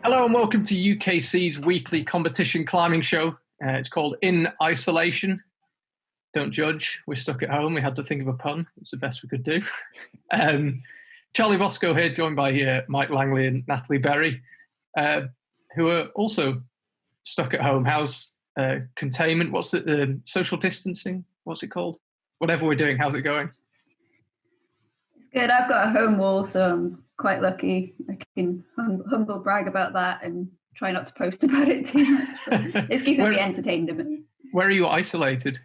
Hello and welcome to UKC's weekly competition climbing show. It's called In Isolation. Don't judge. We're stuck at home. We had to think of a pun. It's the best we could do. Charlie Boscoe here, joined by Mike Langley and Natalie Berry, who are also stuck at home. How's containment? What's it? Social distancing? What's it called? Whatever we're doing, how's it going? It's good. I've got a home wall, so I'm quite lucky. I can humble brag about that and try not to post about it too much. It's keeping me entertained a bit. Where are you isolated?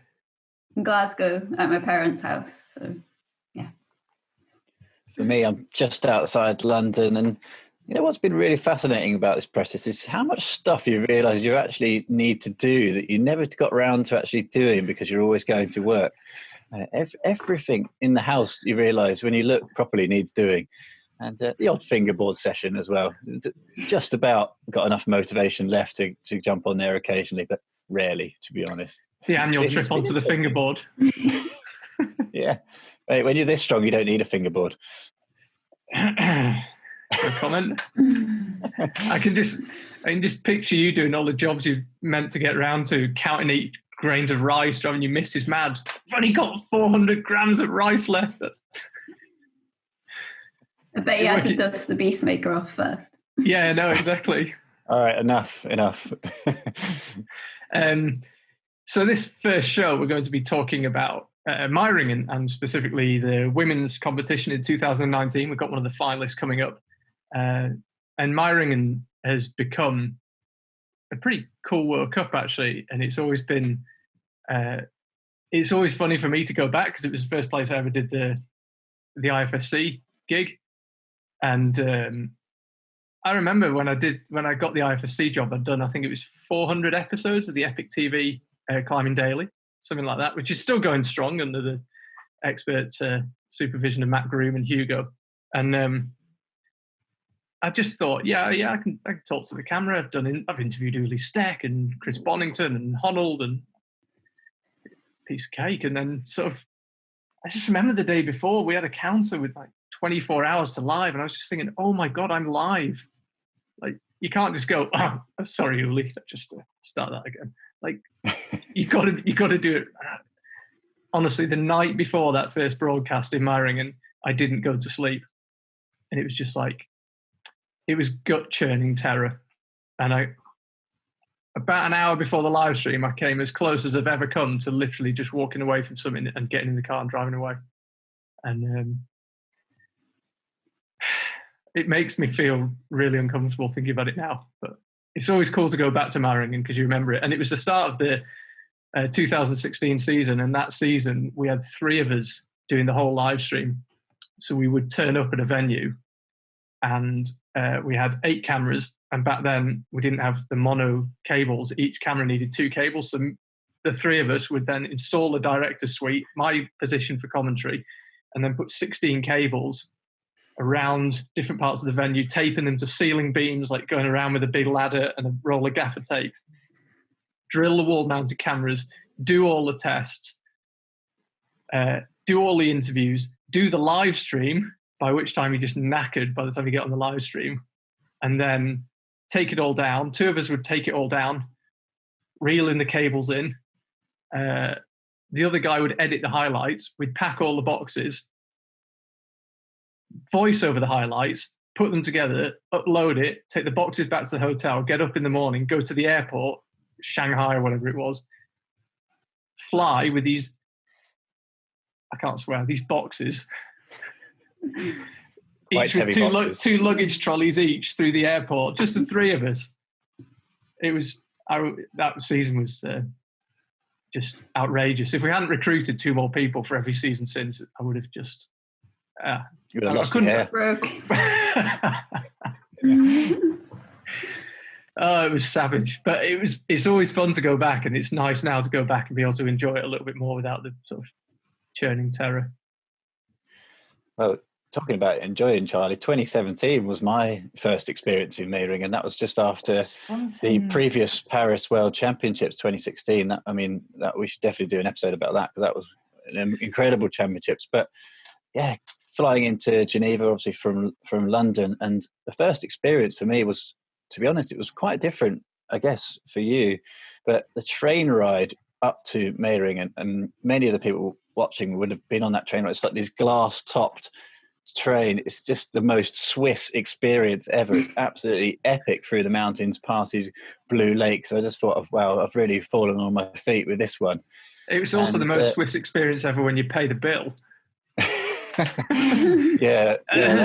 In Glasgow, at my parents' house. So, yeah. For me, I'm just outside London, and you know what's been really fascinating about this process is how much stuff you realise you actually need to do that you never got around to actually doing because you're always going to work. Everything in the house you realise when you look properly needs doing. And the odd fingerboard session as well. Just about got enough motivation left to jump on there occasionally, but rarely, to be honest. The annual trip onto the fingerboard. Yeah. Hey, when you're this strong, you don't need a fingerboard. A comment? I can just picture you doing all the jobs you've meant to get around to, counting each grains of rice, driving your missus mad. I've only got 400 grams of rice left. That's... I bet you had to dust the beast maker off first. Yeah, no, exactly. All right, enough. So this first show, we're going to be talking about Meiringen and specifically the women's competition in 2019. We've got one of the finalists coming up. And Meiringen has become a pretty cool World Cup, actually. And it's always been, it's always funny for me to go back because it was the first place I ever did the IFSC gig. And I remember when I got the IFSC job, I'd done, I think it was 400 episodes of the Epic TV Climbing Daily, something like that, which is still going strong under the expert supervision of Matt Groom and Hugo. And I just thought, I can talk to the camera. I've interviewed Uli Steck and Chris Bonington and Honnold and piece of cake. And then I just remember the day before we had a counter with like 24 hours to live, and I was just thinking, oh my God, I'm live. Like, you can't just go, oh, sorry, Uli, just start that again. Like, you got to do it. Honestly, the night before that first broadcast in Meiringen, I didn't go to sleep. And it was just like, it was gut-churning terror. And about an hour before the live stream, I came as close as I've ever come to literally just walking away from something and getting in the car and driving away. And it makes me feel really uncomfortable thinking about it now. But it's always cool to go back to Meiringen because you remember it. And it was the start of the 2016 season. And that season, we had 3 of us doing the whole live stream. So we would turn up at a venue and we had 8 cameras. And back then, we didn't have the mono cables. Each camera needed 2 cables. So the 3 of us would then install the director's suite, my position for commentary, and then put 16 cables around different parts of the venue, taping them to ceiling beams, like going around with a big ladder and a roll of gaffer tape, drill the wall-mounted cameras, do all the tests, do all the interviews, do the live stream, by which time you're just knackered by the time you get on the live stream, and then take it all down. 2 of us would take it all down, reel in the cables in. The other guy would edit the highlights. We'd pack all the boxes, voice over the highlights, put them together, upload it, take the boxes back to the hotel, get up in the morning, go to the airport, Shanghai or whatever it was, fly with these, I can't swear, these boxes, each with 2 luggage trolleys each through the airport, just the 3 of us. It was, that season was just outrageous. If we hadn't recruited 2 more people for every season since, I would have just... you would have lost your hair. Oh, it was savage. But it's always fun to go back, and it's nice now to go back and be able to enjoy it a little bit more without the sort of churning terror. Well, talking about enjoying, Charlie, 2017 was my first experience in Meiringen, and that was just after the previous Paris World Championships 2016. That we should definitely do an episode about that, because that was an incredible championships. But yeah, flying into Geneva, obviously from London, and the first experience for me was to be honest, it was quite different, I guess, for you. But the train ride up to Meiringen, and many of the people watching would have been on that train ride. It's like this glass-topped train. It's just the most Swiss experience ever. It's absolutely epic through the mountains, past these blue lakes. I just thought, wow, I've really fallen on my feet with this one. It was also the most Swiss experience ever when you pay the bill. yeah.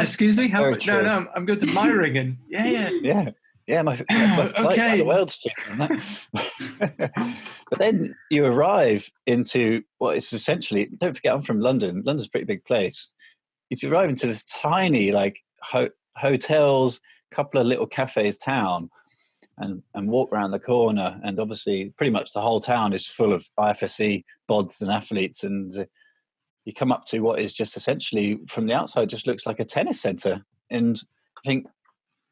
Excuse me? No, I'm going to Meiringen. Yeah, my flight around the world's cheaper than that. But then you arrive into what is essentially, don't forget, I'm from London. London's a pretty big place. If you arrive into this tiny, like, hotels, couple of little cafes town, and walk around the corner, and obviously pretty much the whole town is full of IFSC bods and athletes, and you come up to what is just essentially, from the outside, just looks like a tennis centre. And I think,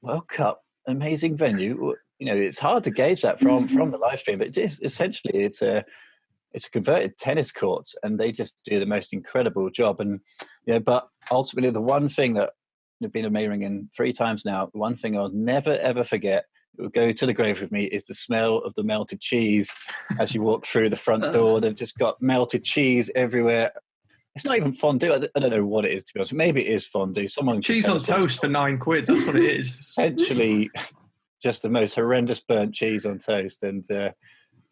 World Cup, amazing venue. You know, it's hard to gauge that from the live stream, but just essentially it's a converted tennis court, and they just do the most incredible job. And but ultimately, the one thing that I've been to Meiringen 3 times now, one thing I'll never ever forget, it will go to the grave with me, is the smell of the melted cheese as you walk through the front door. They've just got melted cheese everywhere. It's not even fondue. I don't know what it is, to be honest. Maybe it is fondue. Someone cheese on toast for £9. That's what it is. Essentially, just the most horrendous burnt cheese on toast. And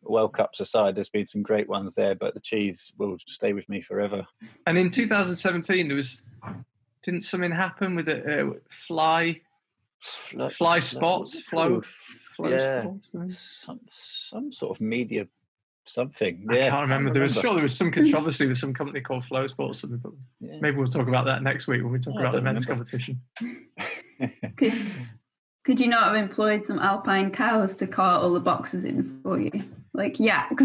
World Cups aside, there's been some great ones there, but the cheese will stay with me forever. And in 2017, didn't something happen with the fly spots? Some sort of media. Something. I can't remember. There was some controversy with some company called Flow Sports, but maybe we'll talk about that next week when we talk about the men's competition. Could you not have employed some alpine cows to cart all the boxes in for you, like yaks?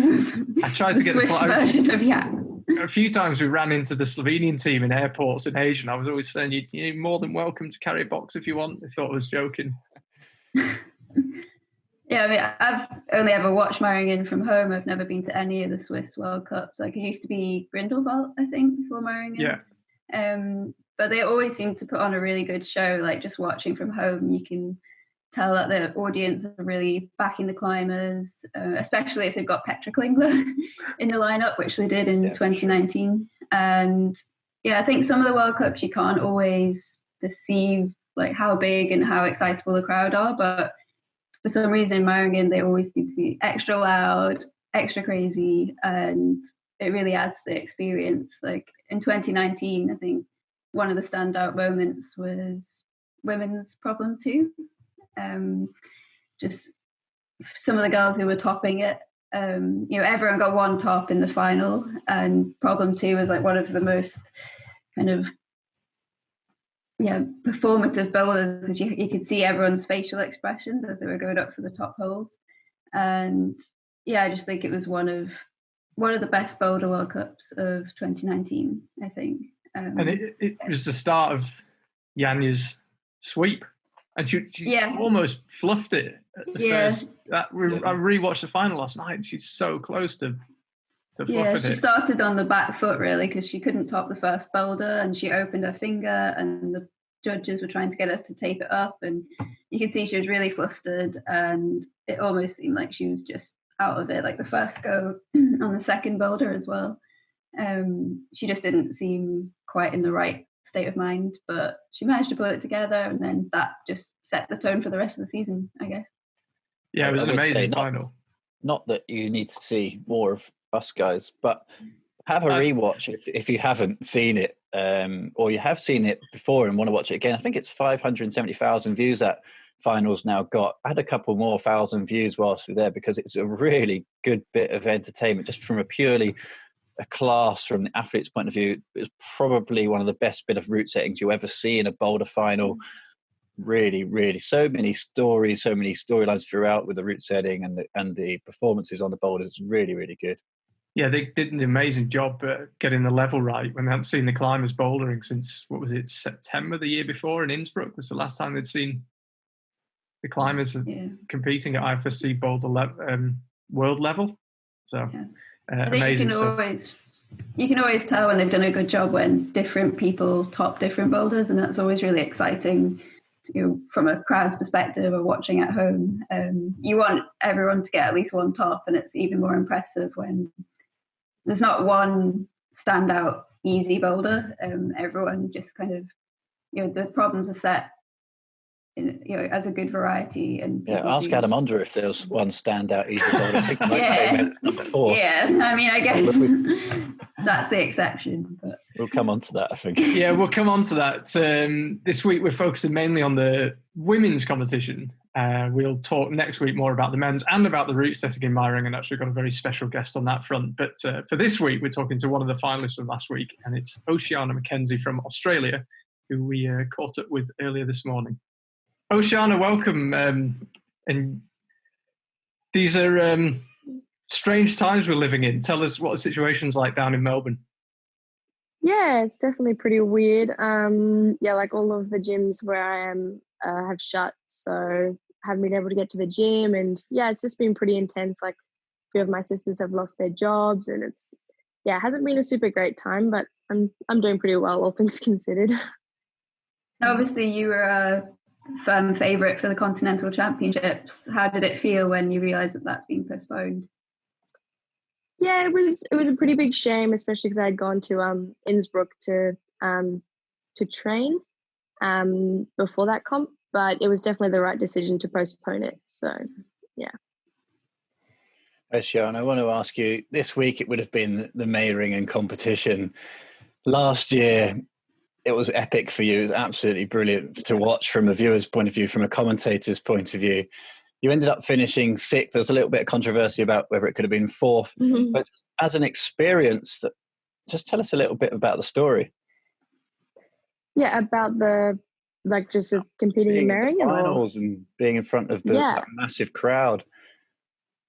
I tried to get the version of yaks. A few times we ran into the Slovenian team in airports in Asia, and I was always saying, you're more than welcome to carry a box if you want. They thought I was joking. Yeah, I mean, I've only ever watched Meiringen from home. I've never been to any of the Swiss World Cups. Like, it used to be Grindelwald, I think, before Meiringen. Yeah. But they always seem to put on a really good show. Like, just watching from home, you can tell that the audience are really backing the climbers, especially if they've got Petra Klingler in the lineup, which they did in 2019. Sure. And I think some of the World Cups you can't always perceive like how big and how excitable the crowd are, but for some reason in Meiringen they always seem to be extra loud, extra crazy, and it really adds to the experience. Like in 2019, I think one of the standout moments was women's problem 2. Just some of the girls who were topping it, everyone got one top in the final, and problem 2 was like one of the most kind of performative bowlers, because you could see everyone's facial expressions as they were going up for the top holds. And I just think it was one of the best Boulder World Cups of 2019, I think. And it was the start of Janja's sweep, and she almost fluffed it at the first. I rewatched the final last night, and she's so close to fluffing it. She started on the back foot, really, because she couldn't top the first boulder, and she opened her finger, and the judges were trying to get her to tape it up, and you could see she was really flustered, and it almost seemed like she was just out of it, like the first go on the second boulder as well. She just didn't seem quite in the right state of mind, but she managed to pull it together, and then that just set the tone for the rest of the season, I guess. Yeah, it was an amazing final. Not that you need to see more of us guys, but have a rewatch if you haven't seen it, or you have seen it before and want to watch it again. I think it's 570,000 views that finals now got. I had a couple more 1,000 views whilst we were there, because it's a really good bit of entertainment, just from a class from the athlete's point of view. It was probably one of the best bit of route settings you ever see in a Boulder final. Really, really, so many stories, so many storylines throughout with the route setting and the performances on the boulders. It's really, really good. Yeah, they did an amazing job getting the level right when they hadn't seen the climbers bouldering since, what was it, September the year before in Innsbruck was the last time they'd seen the climbers competing at IFSC Boulder world level. So amazing stuff. You can always tell when they've done a good job when different people top different boulders, and that's always really exciting from a crowd's perspective or watching at home, you want everyone to get at least one top, and it's even more impressive when there's not one standout easy boulder. Everyone just kind of, the problems are set as a good variety. And ask Adam Under if there's one standout easy boulder. I think it's number 4. Yeah, I mean, I guess that's the exception. But we'll come on to that, I think. Yeah, we'll come on to that. This week we're focusing mainly on the women's competition. We'll talk next week more about the men's and about the route setting in Meiringen, and actually got a very special guest on that front. But for this week, we're talking to one of the finalists from last week, and it's Oceana Mackenzie from Australia, who we caught up with earlier this morning. Oceana, welcome. And these are strange times we're living in. Tell us what the situation's like down in Melbourne. Yeah, it's definitely pretty weird. Like all of the gyms where I am have shut, so I haven't been able to get to the gym, and it's just been pretty intense. Like a few of my sisters have lost their jobs, and it hasn't been a super great time, but I'm doing pretty well, all things considered. Obviously, you were a firm favourite for the Continental Championships. How did it feel when you realised that that's been postponed? Yeah, it was a pretty big shame, especially because I had gone to Innsbruck to train before that comp, but it was definitely the right decision to postpone it. So, yeah. Oceana, I want to ask you, this week it would have been the Meiringen competition. Last year, it was epic for you. It was absolutely brilliant to watch from a viewer's point of view, from a commentator's point of view. You ended up finishing 6th. There was a little bit of controversy about whether it could have been 4th. Mm-hmm. But as an experience, just tell us a little bit about the story. Yeah, about just competing in Meiringen? Finals and being in front of that massive crowd.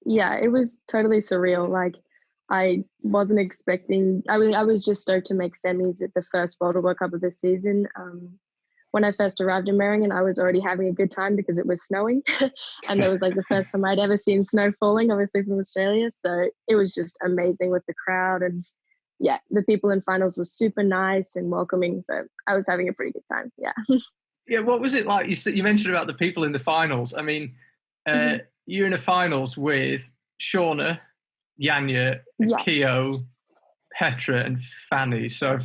Yeah, it was totally surreal. Like, I wasn't expecting, I was just stoked to make semis at the first Boulder World Cup of the season. When I first arrived in Meiringen, I was already having a good time because it was snowing. And that was like the first time I'd ever seen snow falling, obviously from Australia. So it was just amazing with the crowd. And the people in finals were super nice and welcoming. So I was having a pretty good time. Yeah. Yeah. What was it like? You mentioned about the people in the finals. I mean, you're in a finals with Shauna, Janja, Keo, Petra, and Fanny. So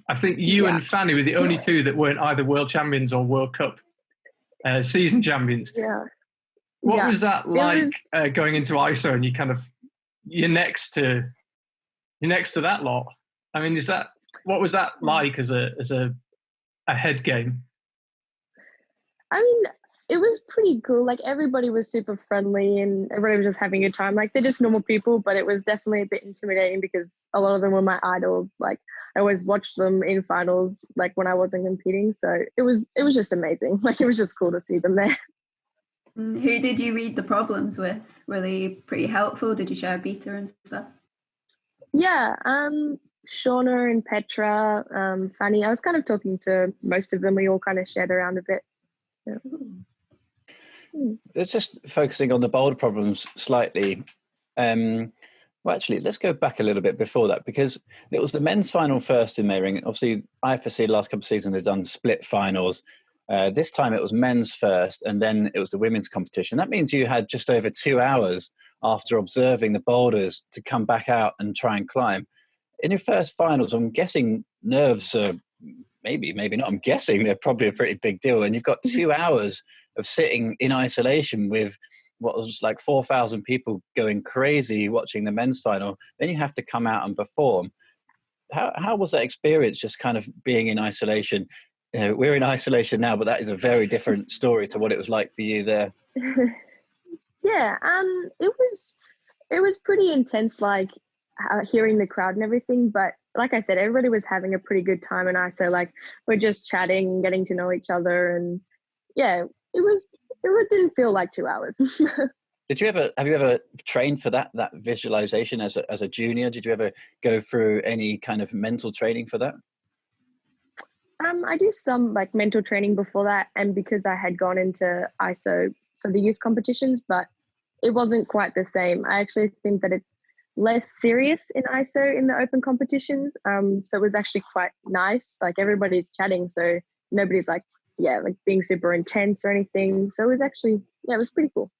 I think you and Fanny were the only two that weren't either world champions or World Cup season champions. Yeah. What was that like going into ISO and you're next to that lot? I mean, what was that like as a head game? I mean, it was pretty cool. Like, everybody was super friendly and everybody was just having a good time. Like, they're just normal people, but it was definitely a bit intimidating because a lot of them were my idols. Like, I always watched them in finals, like when I wasn't competing. So it was just amazing. Like, it was just cool to see them there. Who did you read the problems with? Were they pretty helpful? Did you share beta and stuff? Yeah, Shauna and Petra, Fanny. I was kind of talking to most of them. We all kind of shared around a bit. Yeah. It's just focusing on the Boulder problems slightly. Well, actually, let's go back a little bit before that, because it was the men's final first in Meiringen. Obviously, IFSC the last couple of seasons has done split finals. This time it was men's first, and then it was the women's competition. That means you had just over 2 hours after observing the boulders to come back out and try and climb. In your first finals, I'm guessing nerves are maybe not. I'm guessing they're probably a pretty big deal. And you've got 2 hours of sitting in isolation with what was like 4,000 people going crazy watching the men's final. Then you have to come out and perform. How was that experience, just kind of being in isolation? You know, we're in isolation now, but that is a very different story to what it was like for you there. Yeah, it was pretty intense, like hearing the crowd and everything. But like I said, everybody was having a pretty good time in ISO. Like, we're just chatting and getting to know each other, and it didn't feel like 2 hours. Have you ever trained for that visualization as a junior? Did you ever go through any kind of mental training for that? I do some like mental training before that, and because I had gone into ISO for the youth competitions, but it wasn't quite the same. I actually think that it's less serious in ISO in the open competitions. So it was actually quite nice. Like, everybody's chatting, so nobody's like like being super intense or anything. So it was actually, it was pretty cool.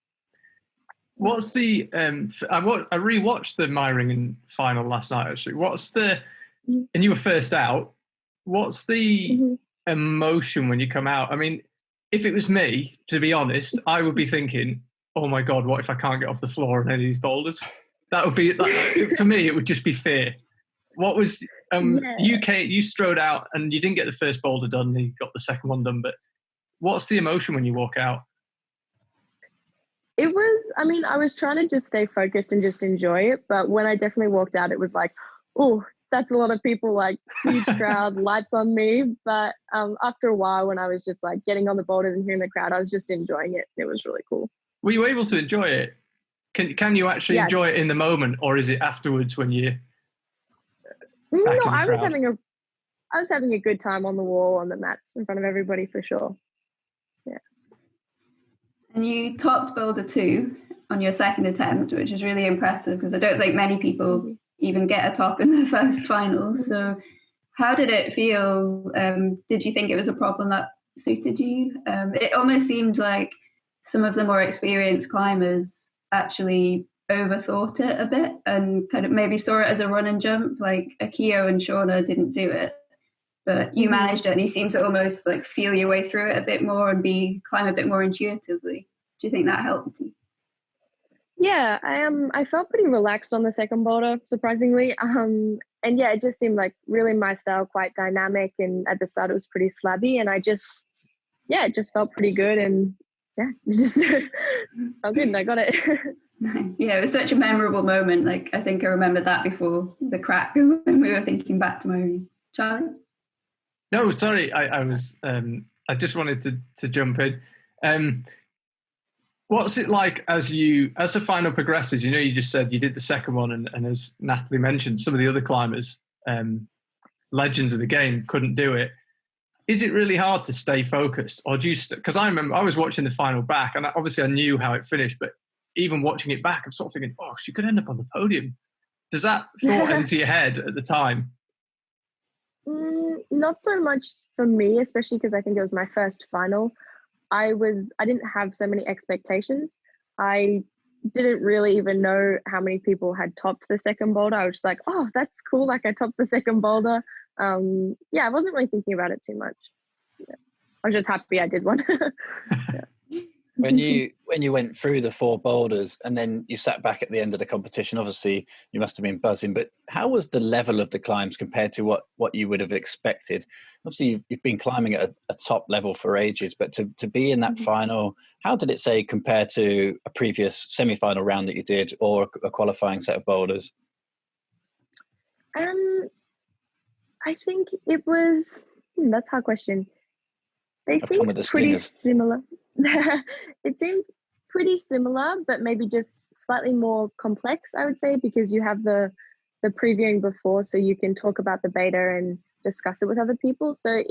What's the I rewatched the Meiringen final last night actually. What's the and you were first out. What's the emotion when you come out? I mean, if it was me, to be honest, I would be thinking, "Oh my God, what if I can't get off the floor on any of these boulders?" That would be for me. It would just be fear. What was you strode out and you didn't get the first boulder done. You got the second one done, but what's the emotion when you walk out? It was, I mean, I was trying to just stay focused and just enjoy it. But when I definitely walked out, it was like, oh, that's a lot of people, like huge crowd, lights on me. But after a while, when I was just like getting on the boulders and hearing the crowd, I was just enjoying it. It was really cool. Were you able to enjoy it? Can you actually enjoy it in the moment, or is it afterwards when you? No, I was having a good time on the wall, on the mats, in front of everybody for sure. Yeah. And you topped Boulder 2 on your second attempt, which is really impressive because I don't think many people even get a top in the first finals. So how did it feel? Did you think it was a problem that suited you? It almost seemed like some of the more experienced climbers actually overthought it a bit and kind of maybe saw it as a run and jump, like Akio and Shauna didn't do it. But you managed it and you seemed to almost like feel your way through it a bit more and climb a bit more intuitively. Do you think that helped you? Yeah, I felt pretty relaxed on the second boulder, surprisingly. And yeah, it just seemed like really my style, quite dynamic. And at the start it was pretty slabby and it just felt pretty good. And yeah, it just felt good and I got it. Yeah, it was such a memorable moment. Like I think I remember that before the crack when we were thinking back to my Charlie. No, sorry, I just wanted to jump in. What's it like as the final progresses? You know, you just said you did the second one, and as Natalie mentioned, some of the other climbers, legends of the game, couldn't do it. Is it really hard to stay focused, or do you? Because I remember I was watching the final back, and obviously I knew how it finished, but even watching it back, I'm sort of thinking, "Oh, she could end up on the podium." Does that thought enter your head at the time? Not so much for me, especially because I think it was my first final. I didn't have so many expectations. I didn't really even know how many people had topped the second boulder. I was just like, oh, that's cool. Like I topped the second boulder. I wasn't really thinking about it too much. Yeah. I was just happy I did one. When you went through the 4 boulders and then you sat back at the end of the competition, obviously you must have been buzzing, but how was the level of the climbs compared to what you would have expected? Obviously you've been climbing at a top level for ages, but to be in that final, how did it say compared to a previous semi-final round that you did or a qualifying set of boulders? I think it was, that's a hard question. They seemed pretty similar. It seemed pretty similar, but maybe just slightly more complex, I would say, because you have the previewing before, so you can talk about the beta and discuss it with other people. So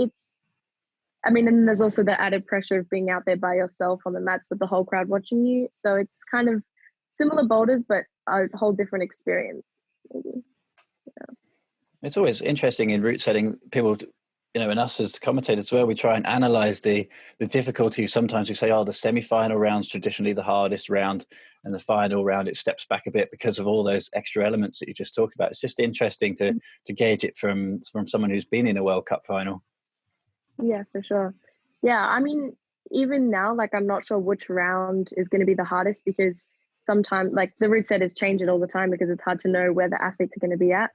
and there's also the added pressure of being out there by yourself on the mats with the whole crowd watching you. So it's kind of similar boulders, but a whole different experience, maybe. Yeah. It's always interesting in route setting, people, and us as commentators as well, we try and analyze the difficulty. Sometimes we say, the semi-final round's traditionally the hardest round, and the final round it steps back a bit because of all those extra elements that you just talked about. It's just interesting to gauge it from someone who's been in a World Cup final. Yeah, for sure. Yeah, I mean, even now, like I'm not sure which round is going to be the hardest because sometimes, like the route setters change it all the time because it's hard to know where the athletes are going to be at.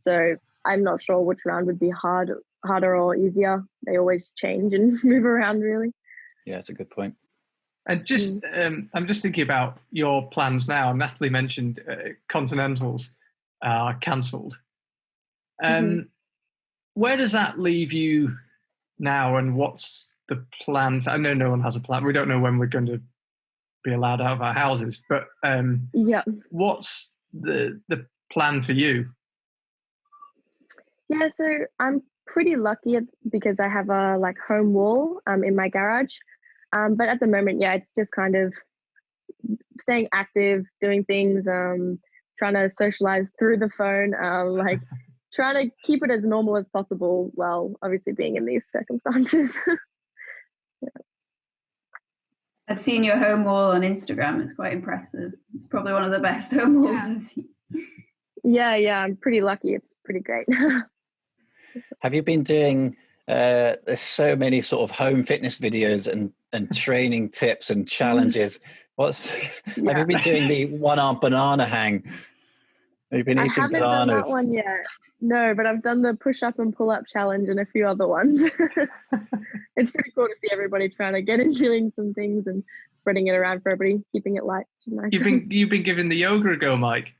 So I'm not sure which round would be harder or easier. They always change and move around, really. Yeah, that's a good point. And just, I'm just thinking about your plans now. Natalie mentioned Continentals are cancelled. Where does that leave you now, and what's the plan? I know no one has a plan. We don't know when we're going to be allowed out of our houses, but what's the plan for you? Yeah, so I'm pretty lucky because I have a home wall in my garage. But at the moment, it's just kind of staying active, doing things, trying to socialize through the phone, trying to keep it as normal as possible while obviously being in these circumstances. I've seen your home wall on Instagram. It's quite impressive. It's probably one of the best home walls I've seen. Yeah, I'm pretty lucky. It's pretty great. Have you been doing, there's so many sort of home fitness videos and training tips and challenges. Have you been doing the one-arm banana hang? Have you been eating haven't bananas? done that one yet. No, but I've done the push-up and pull-up challenge and a few other ones. It's pretty cool to see everybody trying to get in doing some things and spreading it around for everybody, keeping it light, which is nice. You've been giving the yoga a go, Mike.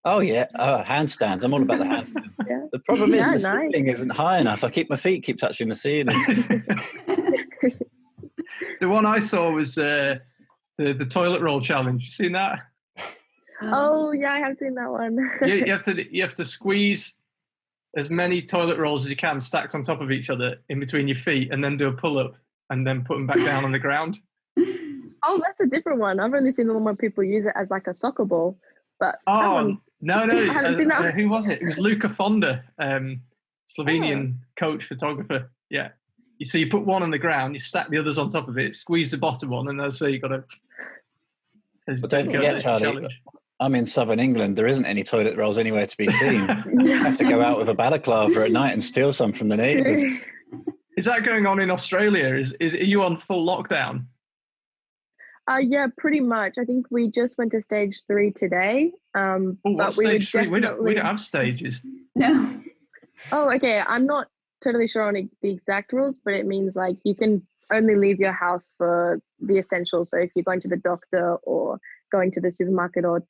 Oh yeah, handstands. I'm all about the handstands. Yeah. The problem is the ceiling isn't high enough. My feet keep touching the ceiling. The one I saw was the toilet roll challenge. You seen that? Oh yeah, I have seen that one. you have to squeeze as many toilet rolls as you can stacked on top of each other in between your feet, and then do a pull up and then put them back down on the ground. Oh, that's a different one. I've only seen the one where people use it as like a soccer ball. But no, I haven't seen that. Who was it? It was Luca Fonda, Slovenian coach photographer. Yeah. You put one on the ground, you stack the others on top of it, squeeze the bottom one, and that's you got to. But don't forget, Charlie, challenge. I'm in southern England. There isn't any toilet rolls anywhere to be seen. You have to go out with a balaclava at night and steal some from the neighbours. Is that going on in Australia? Are you on full lockdown? Yeah, pretty much. I think we just went to stage 3 today. What stage 3? We don't have stages. No. Oh, okay. I'm not totally sure on the exact rules, but it means like you can only leave your house for the essentials. So if you're going to the doctor or going to the supermarket or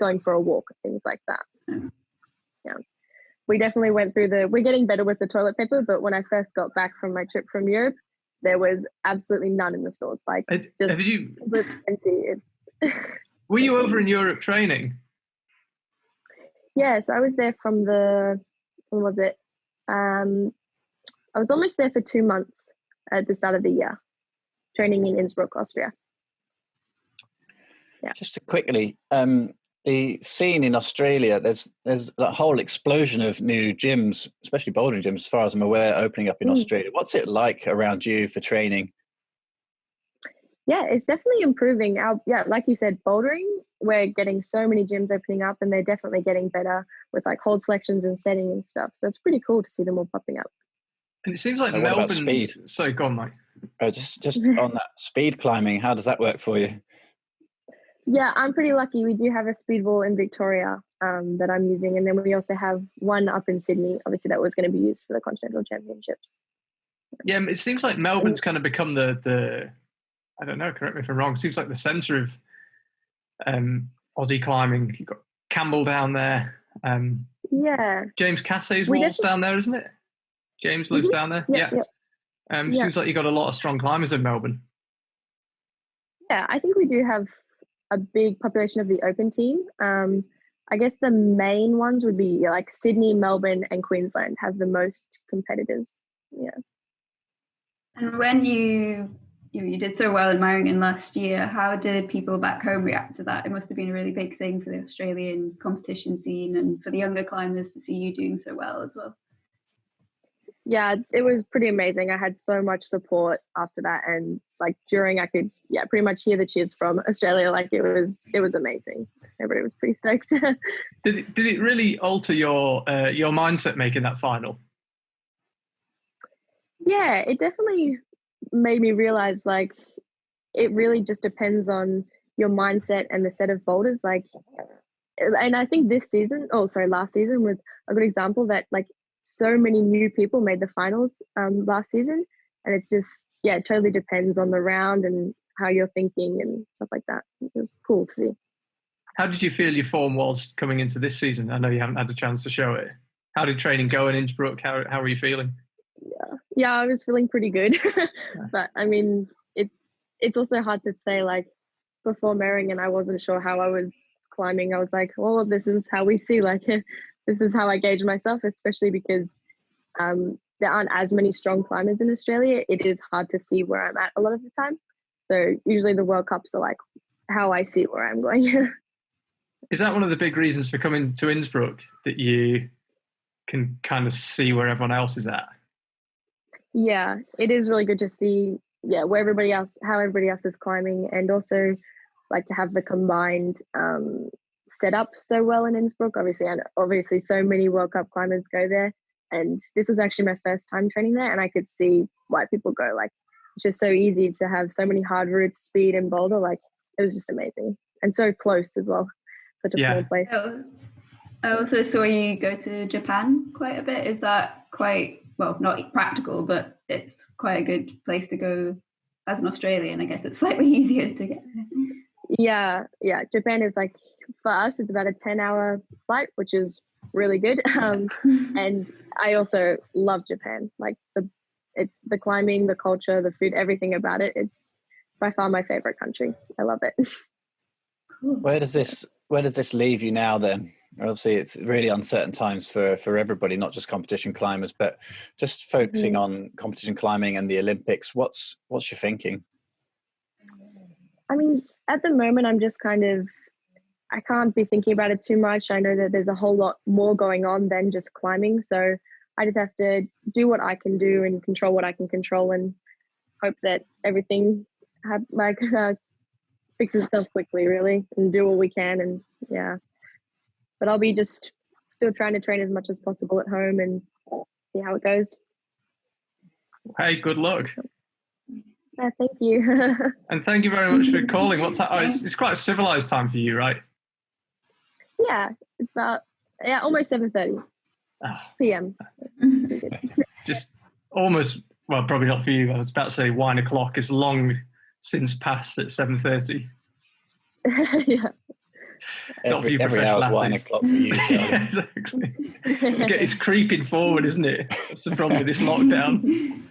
going for a walk, things like that. Yeah. We definitely went through we're getting better with the toilet paper, but when I first got back from my trip from Europe, there was absolutely none in the stores. Like, empty. Were you over in Europe training? Yes, I was there from when was it? I was almost there for 2 months at the start of the year, training in Innsbruck, Austria. Yeah. Just to quickly, the scene in Australia, there's a whole explosion of new gyms, especially bouldering gyms, as far as I'm aware, opening up in Australia. What's it like around you for training? Yeah, it's definitely improving. Like you said, bouldering, we're getting so many gyms opening up, and they're definitely getting better with like hold selections and setting and stuff. So it's pretty cool to see them all popping up. And it seems like Melbourne's... So go on, Mike. Just on that speed climbing, how does that work for you? Yeah, I'm pretty lucky. We do have a speed wall in Victoria that I'm using, and then we also have one up in Sydney. Obviously, that was going to be used for the Continental Championships. Yeah, it seems like Melbourne's kind of become the I don't know, correct me if I'm wrong, it seems like the centre of Aussie climbing. You've got Campbell down there. Yeah. James Cassay's wall's down there, isn't it? James lives down there? Yeah. Seems like you've got a lot of strong climbers in Melbourne. Yeah, I think we do have a big population of the open team. I guess the main ones would be like Sydney, Melbourne, and Queensland have the most competitors. Yeah. And when you did so well in Meiringen last year, how did people back home react to that? It must have been a really big thing for the Australian competition scene and for the younger climbers to see you doing so well as well. Yeah, it was pretty amazing. I had so much support after that, and like during, I could pretty much hear the cheers from Australia. Like it was amazing. Everybody was pretty stoked. Did it really alter your mindset making that final? Yeah, it definitely made me realize like it really just depends on your mindset and the set of boulders. Like, and I think last season was a good example that like so many new people made the finals last season, and it's just it totally depends on the round and how you're thinking and stuff like that. It was cool to see. How did you feel your form was coming into this season? I know you haven't had a chance to show it. How did training go in Innsbruck? How were you feeling? Yeah, I was feeling pretty good. But I mean, it's also hard to say. Like before Meiringen, I wasn't sure how I was climbing. I was like, well, this is how we see. Like this is how I gauge myself, especially because there aren't as many strong climbers in Australia. It is hard to see where I'm at a lot of the time. So usually the World Cups are like how I see where I'm going. Is that one of the big reasons for coming to Innsbruck, that you can kind of see where everyone else is at? Yeah, it is really good to see where everybody else, how everybody else is climbing, and also like to have the combined set up so well in Innsbruck, obviously so many World Cup climbers go there, and this was actually my first time training there, and I could see why people go. Like, it's just so easy to have so many hard routes, speed in Boulder. Like, it was just amazing, and so close as well, such a small place. I also saw you go to Japan quite a bit. Is that quite, well, not practical, but it's quite a good place to go as an Australian? I guess it's slightly easier to get there. Yeah, Japan is like, for us, it's about a 10-hour flight, which is really good. And I also love Japan. Like, it's the climbing, the culture, the food, everything about it. It's by far my favorite country. I love it. Where does this leave you now then? Obviously, it's really uncertain times for everybody, not just competition climbers, but just focusing on competition climbing and the Olympics. What's your thinking? I mean, at the moment, I'm just kind of, I can't be thinking about it too much. I know that there's a whole lot more going on than just climbing. So I just have to do what I can do and control what I can control, and hope that everything fixes itself quickly, really, and do what we can. And yeah, but I'll be just still trying to train as much as possible at home and see how it goes. Hey, good luck. Thank you. And thank you very much for calling. What time? Oh, it's quite a civilized time for you, right? Yeah, it's about almost 7:30 p.m. Just almost, well, probably not for you. I was about to say wine o'clock is long since past at 7:30. Yeah. Not for you every hour's wine o'clock for you. Yeah, exactly. It's creeping forward, isn't it? That's the problem with this lockdown.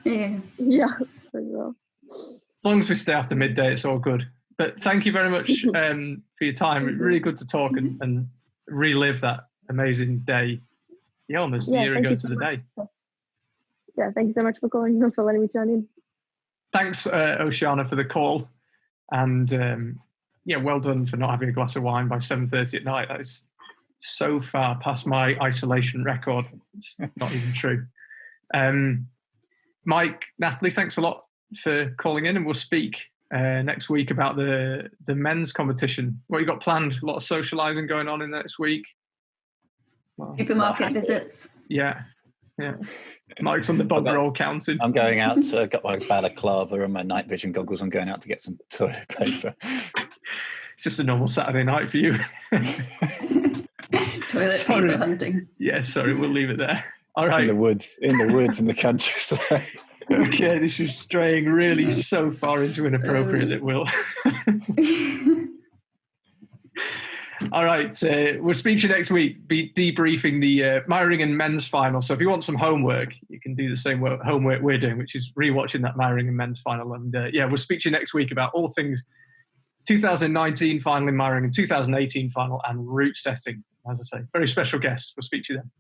Yeah. Well. As long as we stay after midday, it's all good. But thank you very much for your time. Really good to talk and relive that amazing day. Yeah, almost a year ago to the day. Yeah, thank you so much for calling and for letting me join in. Thanks, Oceana, for the call. And well done for not having a glass of wine by 7:30 at night. That is so far past my isolation record. It's not even true. Mike, Natalie, thanks a lot for calling in, and we'll speak next week about the men's competition. What you got planned? A lot of socialising going on in next week. Well, supermarket visits. Yeah. Mike's on the bug roll counting. I'm going out. I've got my balaclava and my night vision goggles. I'm going out to get some toilet paper. It's just a normal Saturday night for you. Toilet paper hunting. Yeah, sorry, we'll leave it there. All right. In the woods, in the countryside. Okay, this is straying really so far into inappropriate that will. All right, we'll speak to you next week, be debriefing the Meiringen men's final. So if you want some homework, you can do the same homework we're doing, which is rewatching that Meiringen men's final. And we'll speak to you next week about all things 2019 final in Meiringen, 2018 final, and route setting. As I say, very special guests. We'll speak to you then.